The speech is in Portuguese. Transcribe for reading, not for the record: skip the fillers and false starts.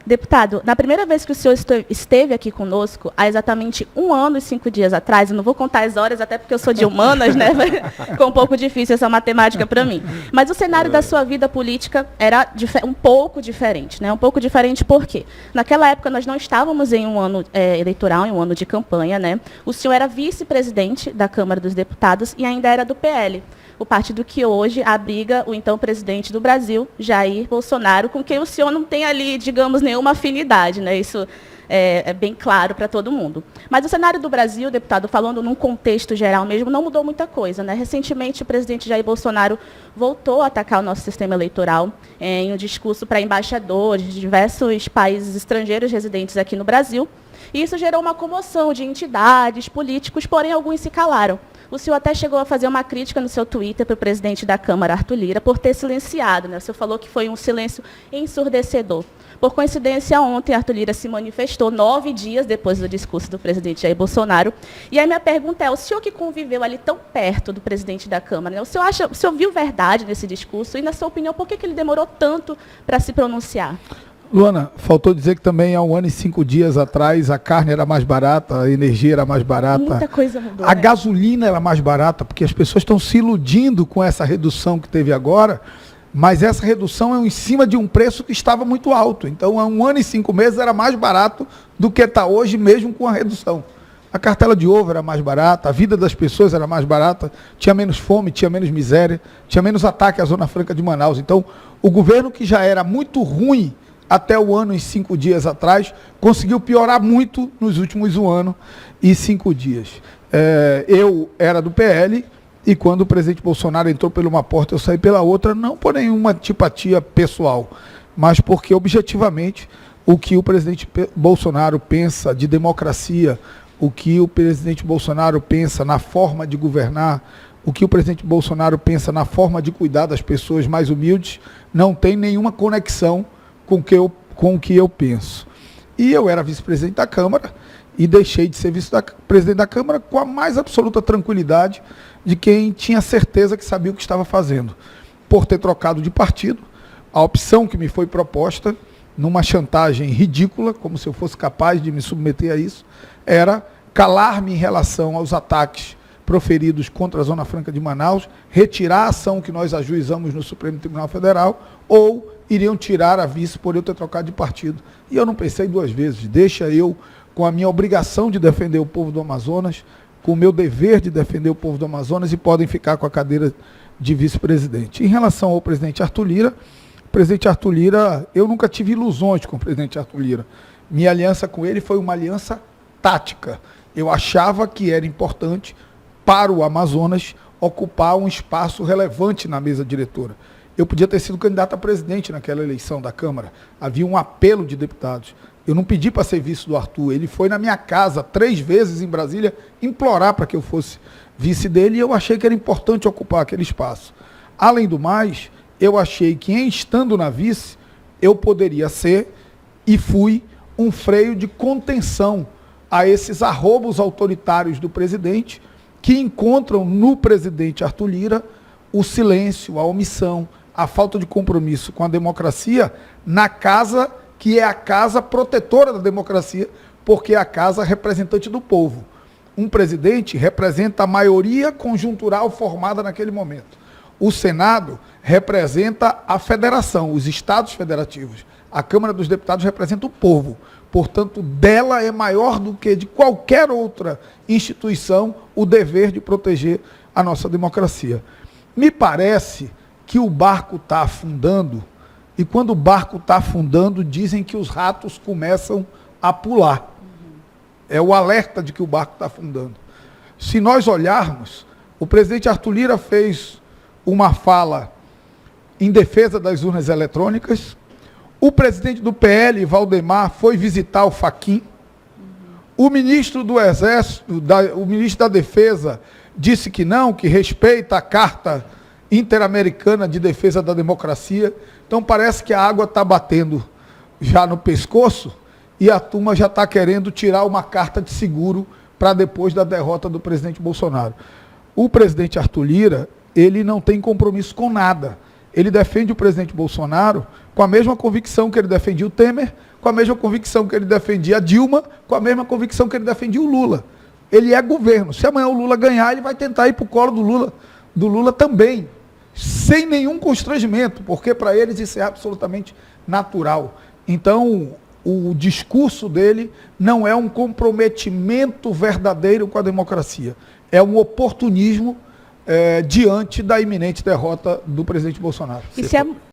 Deputado, na primeira vez que o senhor esteve aqui conosco, há exatamente 1 ano e 5 dias atrás, eu não vou contar as horas, até porque eu sou de humanas, né? Ficou um pouco difícil essa matemática para mim. Mas o cenário da sua vida política era um pouco diferente, né? Um pouco diferente por quê? Naquela época nós não estávamos em um ano eleitoral, em um ano de campanha, né? O senhor era vice-presidente da Câmara dos Deputados e ainda era do PL. O partido que hoje abriga o então presidente do Brasil, Jair Bolsonaro, com quem o senhor não tem ali, digamos, nenhuma afinidade, né? Isso é bem claro para todo mundo. Mas o cenário do Brasil, deputado, falando num contexto geral mesmo, não mudou muita coisa, né? Recentemente, o presidente Jair Bolsonaro voltou a atacar o nosso sistema eleitoral em um discurso para embaixadores de diversos países estrangeiros residentes aqui no Brasil. E isso gerou uma comoção de entidades, políticos, porém alguns se calaram. O senhor até chegou a fazer uma crítica no seu Twitter para o presidente da Câmara, Arthur Lira, por ter silenciado, né? O senhor falou que foi um silêncio ensurdecedor. Por coincidência, ontem, Arthur Lira se manifestou 9 dias depois do discurso do presidente Jair Bolsonaro. E a minha pergunta é, o senhor que conviveu ali tão perto do presidente da Câmara, né? O senhor viu verdade nesse discurso? E, na sua opinião, por que ele demorou tanto para se pronunciar? Luana, faltou dizer que também há 1 ano e 5 dias atrás a carne era mais barata, a energia era mais barata. Muita coisa mudou, a gasolina era mais barata, porque as pessoas estão se iludindo com essa redução que teve agora, mas essa redução é em cima de um preço que estava muito alto. Então, há 1 ano e 5 meses era mais barato do que está hoje, mesmo com a redução. A cartela de ovo era mais barata, a vida das pessoas era mais barata, tinha menos fome, tinha menos miséria, tinha menos ataque à Zona Franca de Manaus. Então, o governo que já era muito ruim até 1 ano e 5 dias atrás, conseguiu piorar muito nos últimos 1 ano e 5 dias. Eu era do PL e quando o presidente Bolsonaro entrou por uma porta, eu saí pela outra, não por nenhuma antipatia pessoal, mas porque, objetivamente, o que o presidente Bolsonaro pensa de democracia, o que o presidente Bolsonaro pensa na forma de governar, o que o presidente Bolsonaro pensa na forma de cuidar das pessoas mais humildes, não tem nenhuma conexão com o que eu penso. E eu era vice-presidente da Câmara e deixei de ser vice-presidente da Câmara com a mais absoluta tranquilidade de quem tinha certeza que sabia o que estava fazendo. Por ter trocado de partido, a opção que me foi proposta, numa chantagem ridícula, como se eu fosse capaz de me submeter a isso, era calar-me em relação aos ataques proferidos contra a Zona Franca de Manaus, retirar a ação que nós ajuizamos no Supremo Tribunal Federal, ou iriam tirar a vice por eu ter trocado de partido. E eu não pensei 2 vezes. Deixa eu, com a minha obrigação de defender o povo do Amazonas, com o meu dever de defender o povo do Amazonas, e podem ficar com a cadeira de vice-presidente. Em relação ao presidente Arthur Lira, eu nunca tive ilusões com o presidente Arthur Lira. Minha aliança com ele foi uma aliança tática. Eu achava que era importante para o Amazonas ocupar um espaço relevante na mesa diretora. Eu podia ter sido candidato a presidente naquela eleição da Câmara. Havia um apelo de deputados. Eu não pedi para ser vice do Arthur. Ele foi na minha casa 3 vezes em Brasília implorar para que eu fosse vice dele, e eu achei que era importante ocupar aquele espaço. Além do mais, eu achei que, em estando na vice, eu poderia ser, e fui, um freio de contenção a esses arrobos autoritários do presidente, que encontram no presidente Arthur Lira o silêncio, a omissão, a falta de compromisso com a democracia na casa que é a casa protetora da democracia, porque é a casa representante do povo. Um presidente representa a maioria conjuntural formada naquele momento. O Senado representa a federação, os estados federativos. A Câmara dos Deputados representa o povo. Portanto, dela é maior do que de qualquer outra instituição o dever de proteger a nossa democracia. Me parece que o barco está afundando, e quando o barco está afundando, dizem que os ratos começam a pular. É o alerta de que o barco está afundando. Se nós olharmos, o presidente Arthur Lira fez uma fala em defesa das urnas eletrônicas, o presidente do PL, Valdemar, foi visitar o Fachin, o ministro do Exército, o ministro da Defesa, disse que não, que respeita a Carta Interamericana de Defesa da Democracia. Então parece que a água está batendo já no pescoço e a turma já está querendo tirar uma carta de seguro para depois da derrota do presidente Bolsonaro. O presidente Arthur Lira, ele não tem compromisso com nada. Ele defende o presidente Bolsonaro com a mesma convicção que ele defendia o Temer, com a mesma convicção que ele defendia a Dilma, com a mesma convicção que ele defendia o Lula. Ele é governo. Se amanhã o Lula ganhar, ele vai tentar ir para o colo do Lula também, sem nenhum constrangimento, porque para eles isso é absolutamente natural. Então, o discurso dele não é um comprometimento verdadeiro com a democracia. É um oportunismo diante da iminente derrota do presidente Bolsonaro. E se